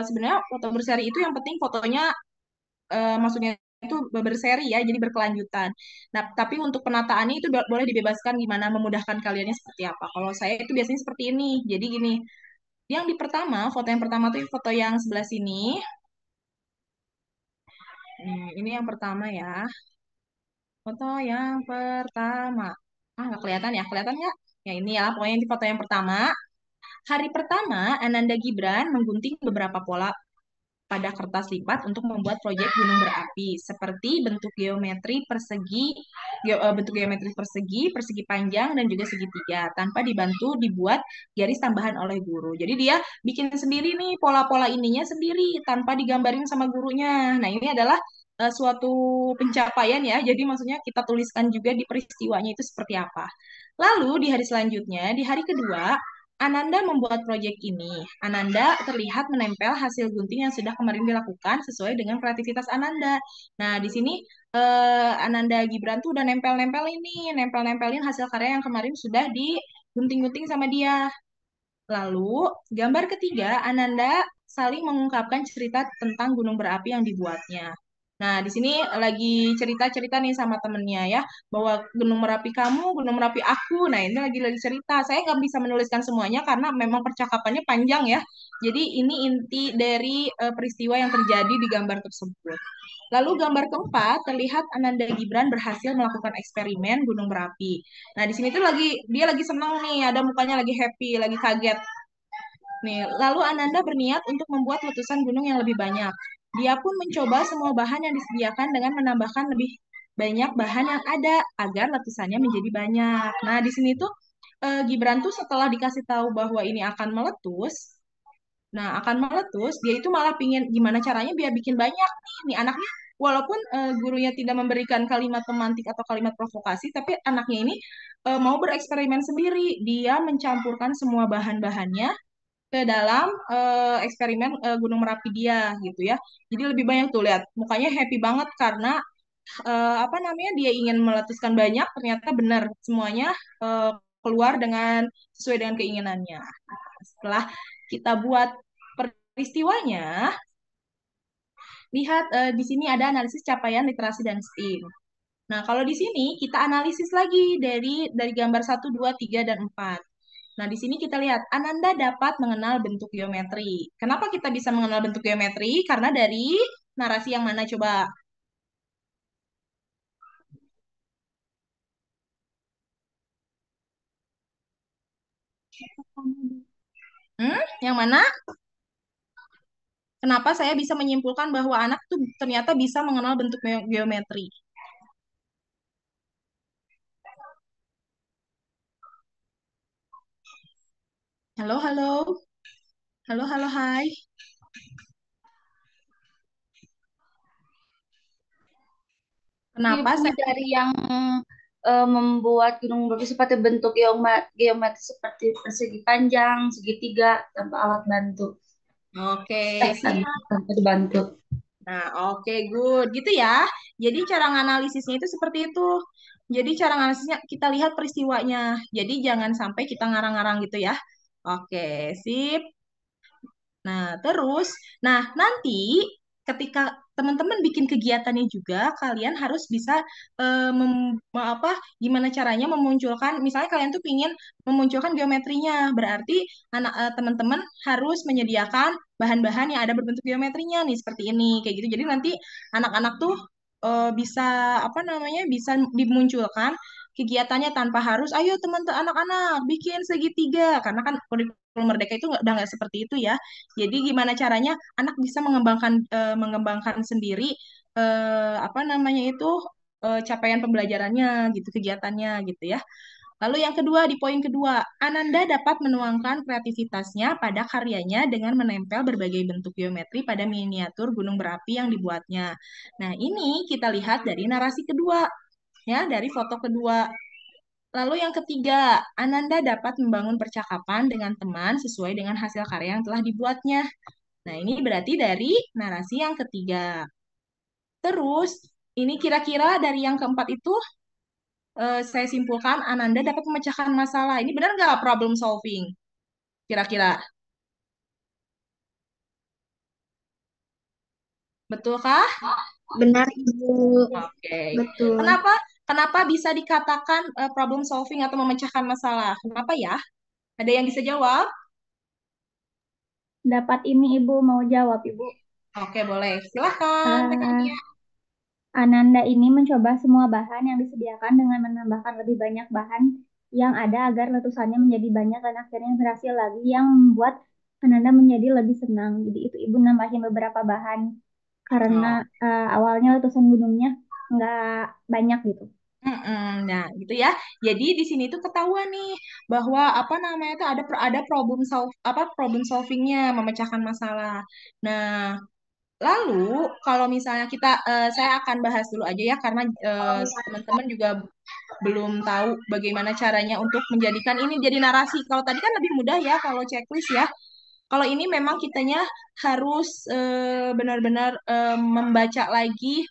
sebenarnya foto berseri itu yang penting fotonya maksudnya itu berseri ya, jadi berkelanjutan. Nah, tapi untuk penataannya itu boleh dibebaskan gimana memudahkan kaliannya seperti apa. Kalau saya itu biasanya seperti ini. Jadi gini, yang di pertama, foto yang pertama tuh foto yang sebelah sini. Ini yang pertama ya. Foto yang pertama. Ah, nggak kelihatan ya? Kelihatan nggak? Ya ini ya, pokoknya ini foto yang pertama. Hari pertama, Ananda Gibran menggunting beberapa pola pada kertas lipat untuk membuat proyek gunung berapi, seperti bentuk geometri persegi, persegi panjang, dan juga segitiga, tanpa dibantu dibuat garis tambahan oleh guru. Jadi dia bikin sendiri nih pola-pola ininya sendiri, tanpa digambarin sama gurunya. Nah, ini adalah suatu pencapaian ya. Jadi maksudnya kita tuliskan juga di peristiwanya itu seperti apa. Lalu di hari selanjutnya, di hari kedua, Ananda membuat proyek ini. Ananda terlihat menempel hasil gunting yang sudah kemarin dilakukan sesuai dengan kreativitas Ananda. Nah, di sini Ananda Gibran tuh udah nempel-nempel ini, nempel-nempelin hasil karya yang kemarin sudah digunting-gunting sama dia. Lalu, gambar ketiga, Ananda saling mengungkapkan cerita tentang gunung berapi yang dibuatnya. Nah, di sini lagi cerita-cerita nih sama temennya ya, bahwa gunung merapi kamu, gunung merapi aku. Nah, ini lagi cerita. Saya nggak bisa menuliskan semuanya karena memang percakapannya panjang ya. Jadi ini inti dari peristiwa yang terjadi di gambar tersebut. Lalu gambar keempat, terlihat Ananda Gibran berhasil melakukan eksperimen gunung berapi. Nah, di sini tuh dia lagi senang nih, ada mukanya lagi happy, lagi kaget. Nih, lalu Ananda berniat untuk membuat letusan gunung yang lebih banyak. Dia pun mencoba semua bahan yang disediakan dengan menambahkan lebih banyak bahan yang ada agar letusannya menjadi banyak. Nah, di sini tuh Gibran tuh setelah dikasih tahu bahwa ini akan meletus, akan meletus, dia itu malah pingin gimana caranya biar bikin banyak nih anaknya. Walaupun gurunya tidak memberikan kalimat pemantik atau kalimat provokasi, tapi anaknya ini mau bereksperimen sendiri. Dia mencampurkan semua bahan-bahannya ke dalam eksperimen Gunung Merapi dia gitu ya. Jadi lebih banyak tuh lihat mukanya happy banget karena apa namanya dia ingin meletuskan banyak ternyata benar semuanya eh, keluar dengan sesuai dengan keinginannya. Setelah kita buat peristiwanya, lihat di sini ada analisis capaian literasi dan STEAM. Nah, kalau di sini kita analisis lagi dari gambar 1, 2, 3, dan 4. Nah, di sini kita lihat Ananda dapat mengenal bentuk geometri. Kenapa kita bisa mengenal bentuk geometri? Karena dari narasi yang mana coba? Yang mana? Kenapa saya bisa menyimpulkan bahwa anak tuh ternyata bisa mengenal bentuk geometri? Halo, halo. Halo, halo, hai. Kenapa Ibu saya... dari yang membuat gunung berapi seperti bentuk geometri seperti persegi panjang, segitiga tanpa alat bantu. Oke, siap. Tanpa dibantu. Nah, oke, good. Gitu ya. Jadi cara analisisnya itu seperti itu. Jadi cara analisisnya kita lihat peristiwanya. Jadi jangan sampai kita ngarang-ngarang gitu ya. Oke, sip. Nah, terus, nanti ketika teman-teman bikin kegiatannya juga, kalian harus bisa gimana caranya memunculkan, misalnya kalian tuh pingin memunculkan geometrinya, berarti teman-teman harus menyediakan bahan-bahan yang ada berbentuk geometrinya nih, seperti ini, kayak gitu. Jadi nanti anak-anak tuh bisa apa namanya, bisa dimunculkan kegiatannya tanpa harus, ayo teman-teman anak-anak bikin segitiga, karena kan kurikulum Merdeka itu udah nggak seperti itu ya. Jadi gimana caranya anak bisa mengembangkan sendiri apa namanya itu capaian pembelajarannya gitu, kegiatannya gitu ya. Lalu yang kedua di poin kedua, Ananda dapat menuangkan kreativitasnya pada karyanya dengan menempel berbagai bentuk geometri pada miniatur gunung berapi yang dibuatnya. Nah, ini kita lihat dari narasi kedua ya, dari foto kedua. Lalu yang ketiga, Ananda dapat membangun percakapan dengan teman sesuai dengan hasil karya yang telah dibuatnya. Nah, ini berarti dari narasi yang ketiga. Terus, ini kira-kira dari yang keempat itu saya simpulkan Ananda dapat memecahkan masalah. Ini benar nggak problem solving? Kira-kira. Betulkah? Benar, Ibu. Oke. Betul. Kenapa kenapa bisa dikatakan problem solving atau memecahkan masalah? Kenapa ya? Ada yang bisa jawab? Dapat ini Ibu mau jawab Ibu. Oke, boleh. Silahkan, Eh, Tekania. Ananda ini mencoba semua bahan yang disediakan dengan menambahkan lebih banyak bahan yang ada agar letusannya menjadi banyak dan akhirnya berhasil lagi yang membuat Ananda menjadi lebih senang. Jadi itu Ibu nambahin beberapa bahan karena Oh. awalnya letusan gunungnya nggak banyak gitu. Nah, gitu ya. Jadi di sini tuh ketahuan nih bahwa apa namanya tuh ada problem solvingnya, memecahkan masalah. Nah, lalu kalau misalnya saya akan bahas dulu aja ya karena teman-teman juga belum tahu bagaimana caranya untuk menjadikan ini jadi narasi. Kalau tadi kan lebih mudah ya kalau checklist ya. Kalau ini memang kitanya harus benar-benar membaca lagi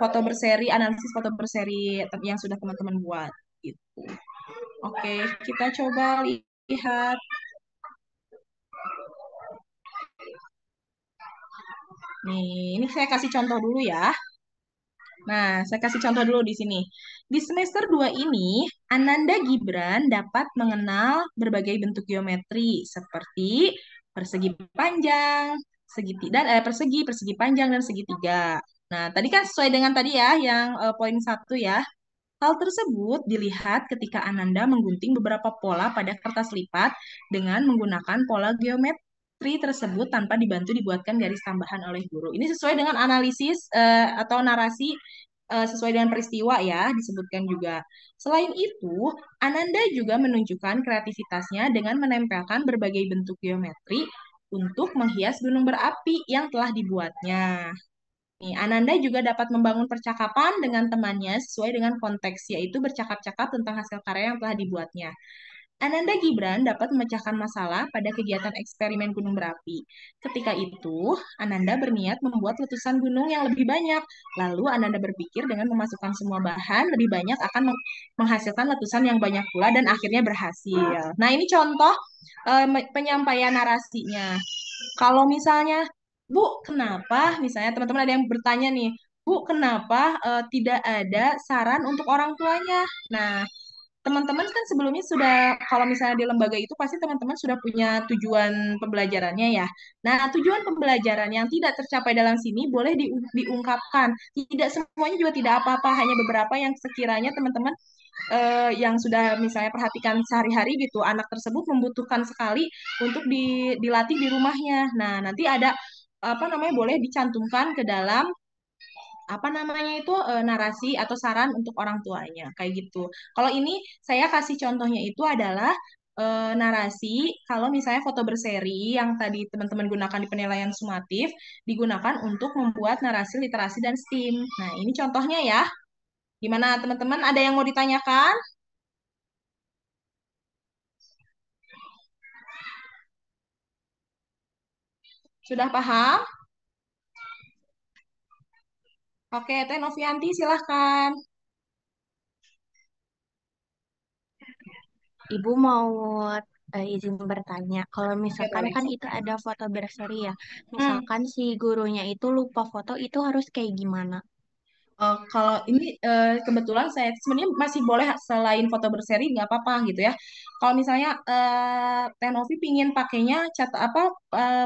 foto berseri, analisis foto berseri yang sudah teman-teman buat gitu. Oke, kita coba lihat. Nih, ini saya kasih contoh dulu ya. Nah, saya kasih contoh dulu di sini. Di semester 2 ini, Ananda Gibran dapat mengenal berbagai bentuk geometri seperti persegi panjang, persegi panjang dan segitiga. Nah, tadi kan sesuai dengan tadi ya, yang poin satu ya. Hal tersebut dilihat ketika Ananda menggunting beberapa pola pada kertas lipat dengan menggunakan pola geometri tersebut tanpa dibantu dibuatkan garis tambahan oleh guru. Ini sesuai dengan analisis atau narasi sesuai dengan peristiwa ya, disebutkan juga. Selain itu, Ananda juga menunjukkan kreativitasnya dengan menempelkan berbagai bentuk geometri untuk menghias gunung berapi yang telah dibuatnya. Nih, Ananda juga dapat membangun percakapan dengan temannya sesuai dengan konteks, yaitu bercakap-cakap tentang hasil karya yang telah dibuatnya. Ananda Gibran dapat memecahkan masalah pada kegiatan eksperimen gunung berapi. Ketika itu, Ananda berniat membuat letusan gunung yang lebih banyak. Lalu Ananda berpikir dengan memasukkan semua bahan lebih banyak akan menghasilkan letusan yang banyak pula dan akhirnya berhasil. Nah, ini contoh penyampaian narasinya. Kalau misalnya, Bu, kenapa? Misalnya teman-teman ada yang bertanya nih, Bu, kenapa tidak ada saran untuk orang tuanya? Nah, teman-teman kan sebelumnya sudah, kalau misalnya di lembaga itu pasti teman-teman sudah punya tujuan pembelajarannya ya. Nah, tujuan pembelajaran yang tidak tercapai dalam sini boleh diungkapkan. Tidak semuanya juga tidak apa-apa, hanya beberapa yang sekiranya teman-teman yang sudah misalnya perhatikan sehari-hari gitu, anak tersebut membutuhkan sekali untuk dilatih di rumahnya. Nah, nanti ada apa namanya boleh dicantumkan ke dalam apa namanya itu narasi atau saran untuk orang tuanya kayak gitu. Kalau ini saya kasih contohnya itu adalah narasi kalau misalnya foto berseri yang tadi teman-teman gunakan di penilaian sumatif digunakan untuk membuat narasi literasi dan STEAM. Nah, ini contohnya ya. Gimana teman-teman? Ada yang mau ditanyakan? Sudah paham? Oke, Teh Novianti silahkan. Ibu mau izin bertanya, kalau Oke, misalkan boleh. kan itu ada foto berseri ya, Hmm. misalkan si gurunya itu lupa foto, itu harus kayak gimana? Kalau ini kebetulan saya sebenarnya masih boleh selain foto berseri nggak apa-apa gitu ya. Kalau misalnya Teh Novi pingin pakainya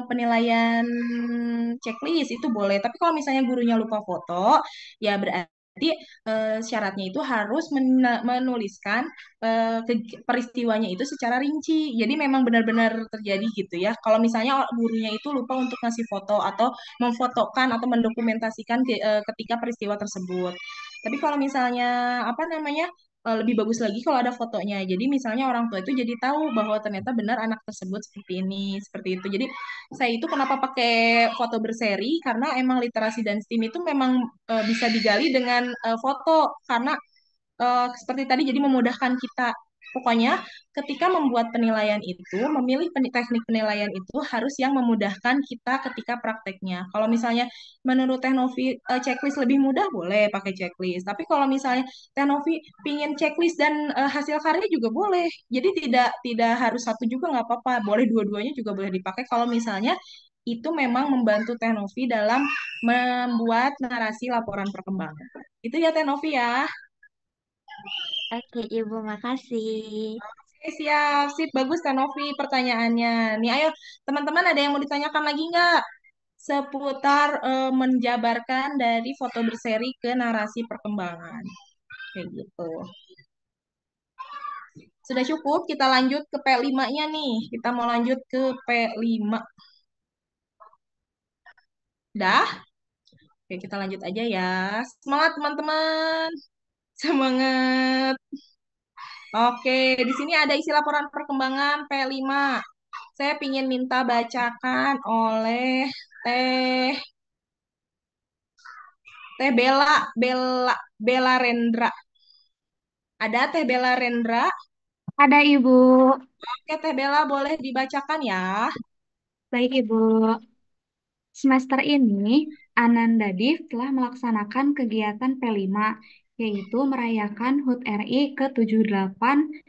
penilaian checklist itu boleh. Tapi kalau misalnya gurunya lupa foto, ya berarti syaratnya itu harus menuliskan peristiwanya itu secara rinci. Jadi memang benar-benar terjadi gitu ya. Kalau misalnya gurunya itu lupa untuk ngasih foto atau memfotokan atau mendokumentasikan ketika peristiwa tersebut. Tapi kalau misalnya apa namanya lebih bagus lagi kalau ada fotonya. Jadi misalnya orang tua itu jadi tahu bahwa ternyata benar anak tersebut seperti ini, seperti itu. Jadi saya itu kenapa pakai foto berseri karena emang literasi dan STEAM itu memang bisa digali dengan foto karena seperti tadi jadi memudahkan kita. Pokoknya ketika membuat penilaian itu, memilih teknik penilaian itu harus yang memudahkan kita ketika prakteknya. Kalau misalnya menurut Teknovi checklist lebih mudah, boleh pakai checklist. Tapi kalau misalnya Teknovi pingin checklist dan hasil karya juga boleh. Jadi tidak tidak harus satu juga nggak apa-apa. Boleh dua-duanya juga boleh dipakai kalau misalnya itu memang membantu Teh Novi dalam membuat narasi laporan perkembangan. Itu ya Teh Novi ya. Oke, Ibu, makasih. Oke, siap, sip, bagus Teh Novi pertanyaannya. Nih, ayo teman-teman ada yang mau ditanyakan lagi nggak? Seputar menjabarkan dari foto berseri ke narasi perkembangan. Kayak gitu. Sudah cukup, kita lanjut ke P5-nya nih. Kita mau lanjut ke P5. Dah? Oke, kita lanjut aja ya. Semangat teman-teman. Semangat. Oke, di sini ada isi laporan perkembangan P5. Saya ingin minta bacakan oleh Teh Teh Bella Rendra. Ada Teh Bella Rendra? Ada Ibu. Oke, Teh Bella boleh dibacakan ya. Baik Ibu. Semester ini, Ananda Div telah melaksanakan kegiatan P5, yaitu merayakan HUT RI ke-78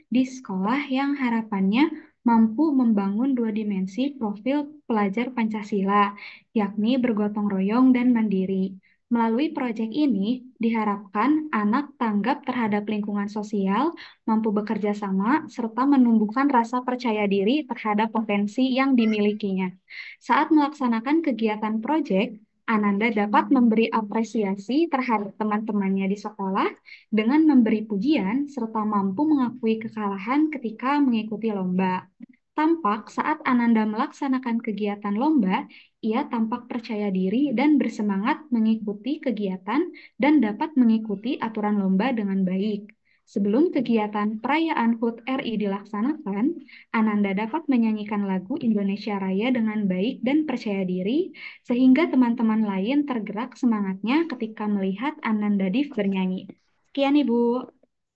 di sekolah yang harapannya mampu membangun dua dimensi profil pelajar Pancasila, yakni bergotong royong dan mandiri. Melalui proyek ini, diharapkan anak tanggap terhadap lingkungan sosial, mampu bekerja sama, serta menumbuhkan rasa percaya diri terhadap potensi yang dimilikinya. Saat melaksanakan kegiatan proyek, Ananda dapat memberi apresiasi terhadap teman-temannya di sekolah dengan memberi pujian serta mampu mengakui kekalahan ketika mengikuti lomba. Tampak saat Ananda melaksanakan kegiatan lomba, ia tampak percaya diri dan bersemangat mengikuti kegiatan dan dapat mengikuti aturan lomba dengan baik. Sebelum kegiatan perayaan HUT RI dilaksanakan, Ananda dapat menyanyikan lagu Indonesia Raya dengan baik dan percaya diri, sehingga teman-teman lain tergerak semangatnya ketika melihat Ananda Div bernyanyi. Sekian, Ibu.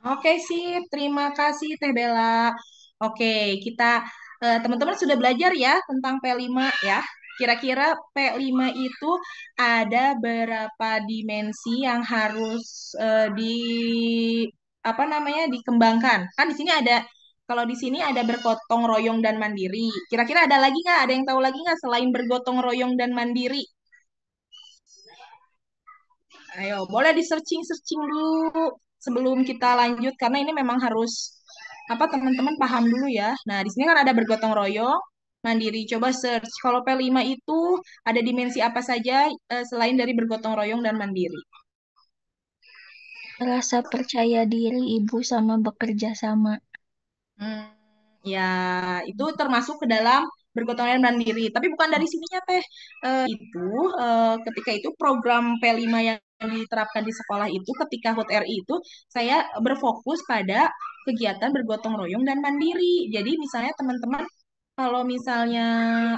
Oke, sip. Terima kasih, Teh Bella. Oke, kita teman-teman sudah belajar ya tentang P5 ya. Kira-kira P5 itu ada berapa dimensi yang harus di apa namanya dikembangkan? Kan di sini ada kalau di sini ada bergotong royong dan mandiri. Kira-kira ada lagi nggak? Ada yang tahu lagi nggak selain bergotong royong dan mandiri? Ayo, boleh di searching-searching dulu sebelum kita lanjut karena ini memang harus apa teman-teman paham dulu ya. Nah, di sini kan ada bergotong royong, mandiri. Coba search kalau P5 itu ada dimensi apa saja selain dari bergotong royong dan mandiri. Rasa percaya diri Ibu sama bekerja sama. Hmm, ya, itu termasuk ke dalam bergotong royong dan mandiri. Tapi bukan dari sininya teh. Itu ketika itu program P5 yang diterapkan di sekolah itu ketika HUT RI itu saya berfokus pada kegiatan bergotong royong dan mandiri. Jadi misalnya teman-teman kalau misalnya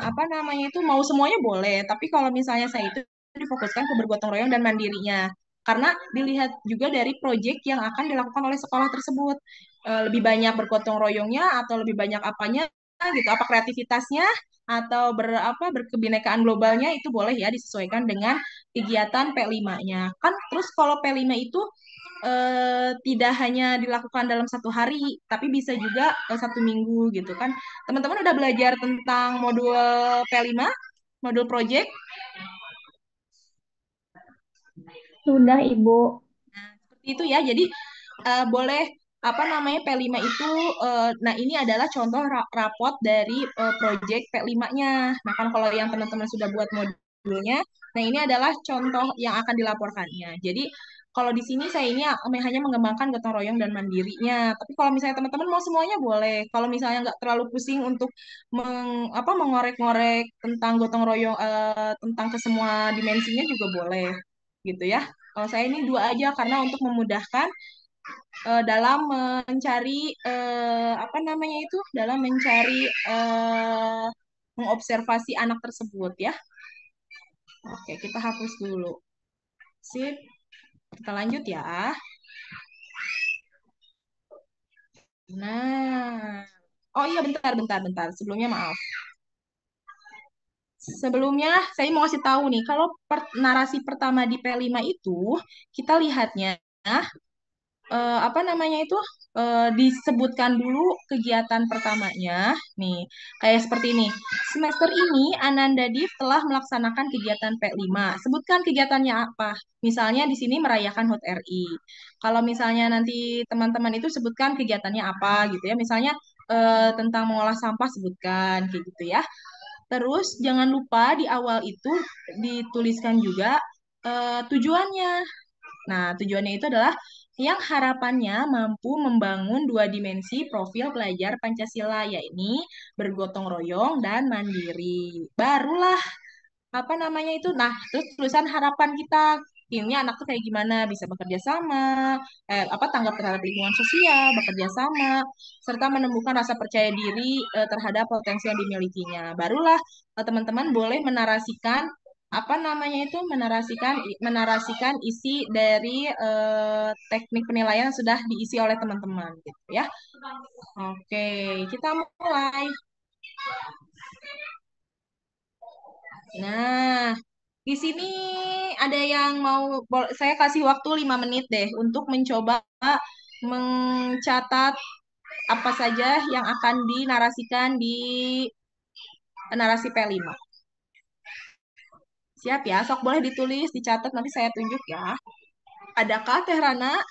apa namanya itu mau semuanya boleh, tapi kalau misalnya saya itu difokuskan ke bergotong royong dan mandirinya. Karena dilihat juga dari proyek yang akan dilakukan oleh sekolah tersebut. Lebih banyak bergotong royongnya atau lebih banyak apanya gitu, apa kreativitasnya atau berkebinekaan globalnya itu boleh ya disesuaikan dengan kegiatan P5-nya. Kan terus kalau P5 itu tidak hanya dilakukan dalam satu hari, tapi bisa juga satu minggu gitu kan. Teman-teman udah belajar tentang modul P5, modul project. Sudah, Ibu. Seperti itu ya. Jadi boleh apa namanya P5 itu nah ini adalah contoh rapot dari project P5-nya. Nah, kan kalau yang teman-teman sudah buat modulnya, nah ini adalah contoh yang akan dilaporkannya. Jadi kalau di sini saya ini hanya mengembangkan gotong royong dan mandirinya. Tapi kalau misalnya teman-teman mau semuanya boleh. Kalau misalnya nggak terlalu pusing untuk mengorek-ngorek tentang gotong royong tentang ke semua dimensinya juga boleh gitu ya. Kalau saya ini dua aja karena untuk memudahkan dalam mencari apa namanya itu dalam mencari mengobservasi anak tersebut ya. Oke, kita hapus dulu. Sip. Kita lanjut ya. Nah. Oh iya bentar. Sebelumnya maaf. Sebelumnya saya mau kasih tahu nih, kalau narasi pertama di P5 itu kita lihatnya apa namanya itu disebutkan dulu kegiatan pertamanya nih kayak seperti ini. Semester ini Ananda Div telah melaksanakan kegiatan P5. Sebutkan kegiatannya apa? Misalnya di sini merayakan HUT RI. Kalau misalnya nanti teman-teman itu sebutkan kegiatannya apa gitu ya. Misalnya tentang mengolah sampah sebutkan kayak gitu ya. Terus jangan lupa di awal itu dituliskan juga tujuannya. Nah, tujuannya itu adalah yang harapannya mampu membangun dua dimensi profil pelajar Pancasila, yakni bergotong royong dan mandiri. Barulah apa namanya itu. Nah, terus tulisan harapan kita ini anak tuh kayak gimana bisa bekerja sama, apa tanggap terhadap lingkungan sosial, bekerja sama, serta menemukan rasa percaya diri terhadap potensi yang dimilikinya. Barulah teman-teman boleh menarasikan apa namanya itu menarasikan isi dari teknik penilaian yang sudah diisi oleh teman-teman gitu ya. Oke, kita mulai. Nah, di sini ada yang mau, saya kasih waktu 5 menit deh untuk mencoba mencatat apa saja yang akan dinarasikan di narasi P5. Siap ya, sok boleh ditulis, dicatat, nanti saya tunjuk ya. Adakah Teh Rana?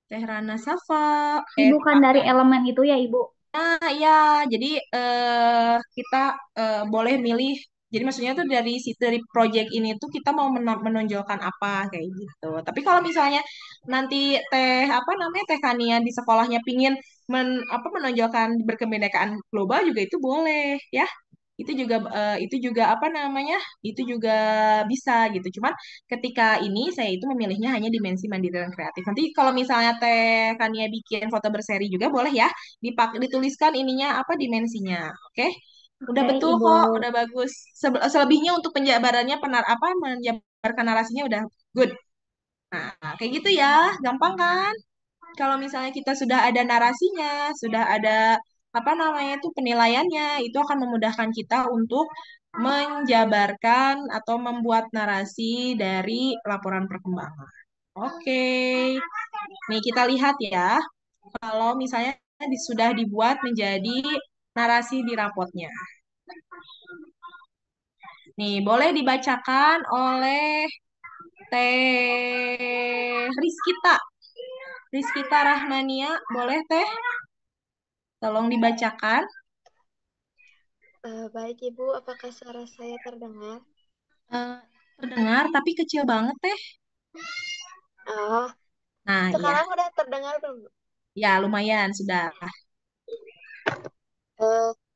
Teh Rana Safa. Bukan dari elemen itu ya, Ibu. Nah, ya, jadi kita boleh milih. Jadi maksudnya tuh dari project ini tuh kita mau menonjolkan apa kayak gitu. Tapi kalau misalnya nanti apa namanya Teh Kania di sekolahnya pingin menonjolkan berkebinekaan global juga itu boleh ya. Itu juga apa namanya? Itu juga bisa gitu. Cuman ketika ini saya itu memilihnya hanya dimensi mandiri dan kreatif. Nanti kalau misalnya Teh Kania bikin foto berseri juga boleh ya dituliskan ininya apa dimensinya. Oke? Udah Oke, betul Ibu. kok, udah bagus. Selebihnya untuk penjabarannya menjabarkan narasinya udah good. Nah, kayak gitu ya. Gampang kan? Kalau misalnya kita sudah ada narasinya, sudah ada apa namanya itu penilaiannya, itu akan memudahkan kita untuk menjabarkan atau membuat narasi dari laporan perkembangan. Oke, nih kita lihat ya. Kalau misalnya sudah dibuat menjadi narasi di rapotnya. Nih, boleh dibacakan oleh Teh Rizkita. Rizkita Rahmania, boleh Teh? Tolong dibacakan. Baik Ibu, apakah suara saya terdengar? Eh, Terdengar, tapi kecil banget Teh. Oh, Nah, iya. sekarang udah terdengar belum? Ya, lumayan, sudah.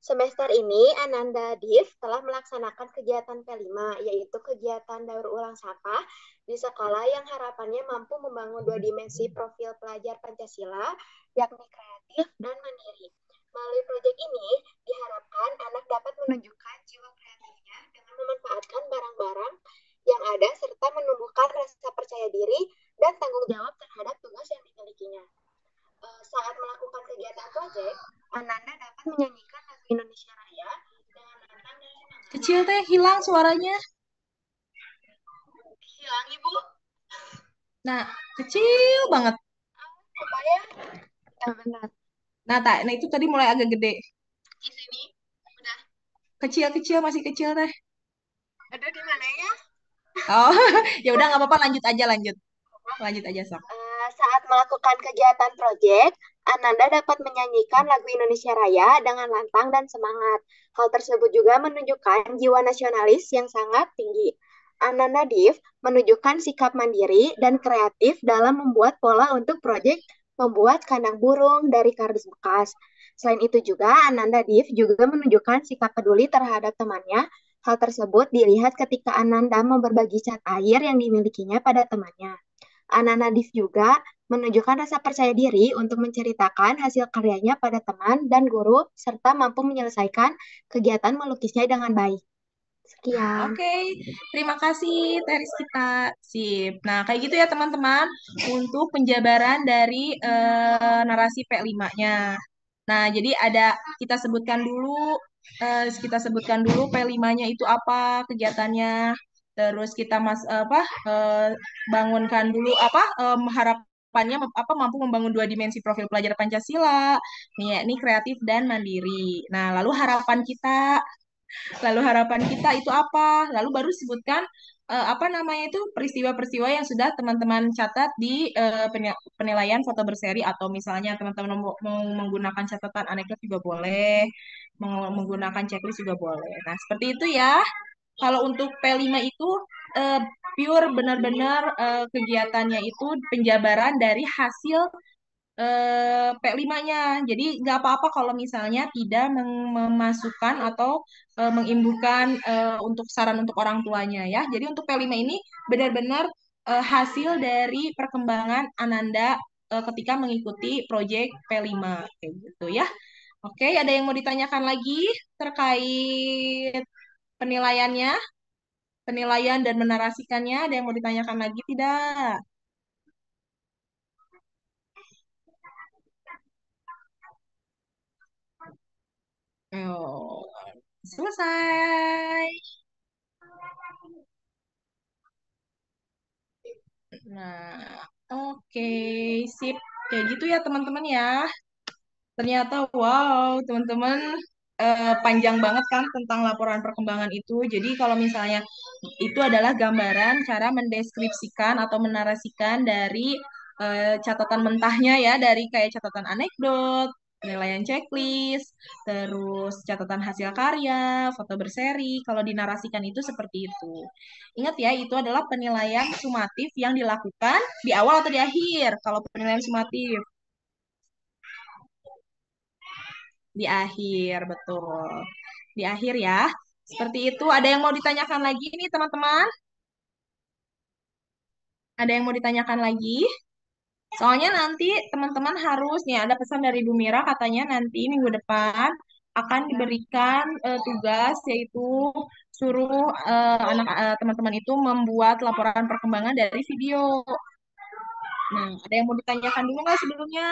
Semester ini Ananda Div telah melaksanakan kegiatan P5, yaitu kegiatan daur ulang sampah di sekolah yang harapannya mampu membangun dua dimensi profil pelajar Pancasila, yakni kreatif dan mandiri. Melalui proyek ini, diharapkan anak dapat menunjukkan jiwa kreatifnya dengan memanfaatkan barang-barang yang ada serta menumbuhkan rasa percaya diri dan tanggung jawab terhadap tugas yang dimilikinya. Saat melakukan kegiatan proyek, Ananda dapat menyanyikan lagu Indonesia Raya dengan lantang dan semangat. Kecil Teh, hilang suaranya. Hilang Ibu? Nah, kecil banget. Apa ya? Ya benar. Nah, itu tadi mulai agak gede. Di sini udah. Kecil-kecil, masih kecil Teh. Aduh, di mana ya? Oh, ya udah nggak apa-apa, lanjut aja, lanjut. Lanjut aja, sok. Saat melakukan kegiatan proyek, Ananda dapat menyanyikan lagu Indonesia Raya dengan lantang dan semangat. Hal tersebut juga menunjukkan jiwa nasionalis yang sangat tinggi. Ananda Div menunjukkan sikap mandiri dan kreatif dalam membuat pola untuk proyek membuat kandang burung dari kardus bekas. Selain itu juga, Ananda Div juga menunjukkan sikap peduli terhadap temannya. Hal tersebut dilihat ketika Ananda mau berbagi cat air yang dimilikinya pada temannya. Ananda Div juga menunjukkan rasa percaya diri untuk menceritakan hasil karyanya pada teman dan guru, serta mampu menyelesaikan kegiatan melukisnya dengan baik. Sekian. Oke, terima kasih Teris kita. Sip. Nah, kayak gitu ya teman-teman untuk penjabaran dari narasi P5-nya. Nah, jadi kita sebutkan dulu P5-nya itu apa kegiatannya. Terus kita eh, bangunkan dulu harapannya apa mampu membangun dua dimensi profil pelajar Pancasila, yakni kreatif dan mandiri. Nah, lalu harapan kita itu apa? Lalu baru sebutkan apa namanya itu peristiwa-peristiwa yang sudah teman-teman catat di penilaian foto berseri atau misalnya teman-teman mau menggunakan catatan anekdot juga boleh, mau menggunakan checklist juga boleh. Nah, seperti itu ya. Kalau untuk P5 itu eh, pure benar-benar kegiatannya itu penjabaran dari hasil P5-nya. Jadi nggak apa-apa kalau misalnya tidak memasukkan atau mengimbuhkan untuk saran untuk orang tuanya ya. Jadi untuk P5 ini benar-benar hasil dari perkembangan Ananda ketika mengikuti proyek P5 kayak gitu ya. Oke, ada yang mau ditanyakan lagi terkait penilaiannya, penilaian dan menarasikannya? Ada yang mau ditanyakan lagi tidak? Oh, selesai. Nah, oke, sip. Kayak gitu ya teman-teman ya. Ternyata wow, teman-teman panjang banget kan tentang laporan perkembangan itu. Jadi kalau misalnya itu adalah gambaran cara mendeskripsikan atau menarasikan dari catatan mentahnya ya, dari kayak catatan anekdot, penilaian checklist, terus catatan hasil karya, foto berseri. Kalau dinarasikan itu seperti itu. Ingat ya, itu adalah penilaian sumatif yang dilakukan di awal atau di akhir. Kalau penilaian sumatif di akhir, betul. Di akhir ya. Seperti itu. Ada yang mau ditanyakan lagi nih, teman-teman? Ada yang mau ditanyakan lagi? Soalnya nanti teman-teman harus, nih ada pesan dari Bu Mira katanya nanti minggu depan akan diberikan tugas yaitu suruh teman-teman itu membuat laporan perkembangan dari video. Nah, ada yang mau ditanyakan dulu nggak sebelumnya?